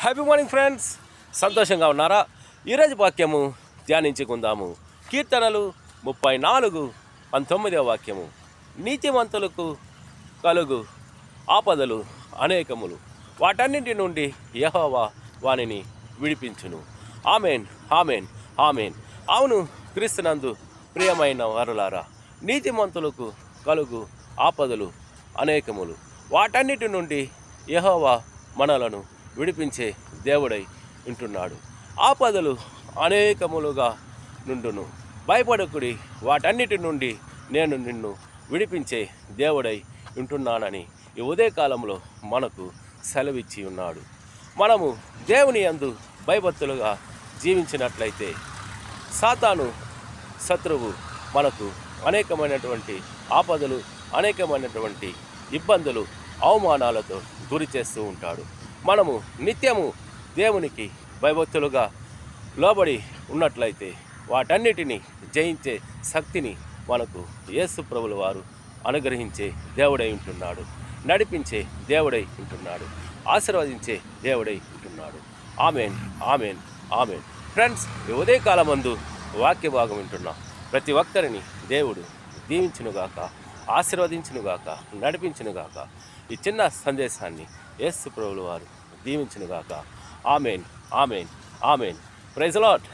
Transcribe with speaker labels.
Speaker 1: Happy morning friends, సంతోషంగా ఉన్నారా? ఈరోజు వాక్యము ధ్యానించుకుందాము. కీర్తనలు 34:19 వాక్యము. నీతిమంతులకు కలుగు ఆపదలు అనేకములు, వాటన్నింటి నుండి యెహోవా వానిని విడిపించును. Amen, amen, amen. అవును క్రీస్తునందు ప్రియమైన వారులారా, నీతిమంతులకు కలుగు ఆపదలు అనేకములు, వాటన్నిటి నుండి యెహోవా మనలను విడిపించే దేవుడై ఉంటున్నాడు. ఆపదలు అనేకములుగా నుండును, భయపడకుడి, వాటన్నిటి నుండి నేను నిన్ను విడిపించే దేవుడై ఉంటున్నానని ఈ ఉదయకాలంలో మనకు సెలవిచ్చి ఉన్నాడు. మనము దేవుని యందు భయభక్తులుగా జీవించినట్లయితే సాతాను శత్రువు మనకు అనేకమైనటువంటి ఆపదలు, అనేకమైనటువంటి ఇబ్బందులు, అవమానాలతో గురి చేస్తూ ఉంటాడు. మనము నిత్యము దేవునికి భయభక్తులుగా లోబడి ఉన్నట్లయితే వాటన్నిటిని జయించే శక్తిని మనకు యేసు ప్రభుల వారు అనుగ్రహించే దేవుడై ఉంటున్నాడు, నడిపించే దేవుడై ఉంటున్నాడు, ఆశీర్వదించే దేవుడై ఉంటున్నాడు. Amen, amen, amen. ఫ్రెండ్స్, ఈ ఉదయకాలమందు వాక్య భాగం వింటున్న ప్రతి ఒక్కరిని దేవుడు దీవించునుగాక, ఆశీర్వదించునుగాక, నడిపించునుగాక. ఈ చిన్న సందేశాన్ని యేసు ప్రభుల వారు దీవించునుగాక. Amen, amen, amen. Praise the lord.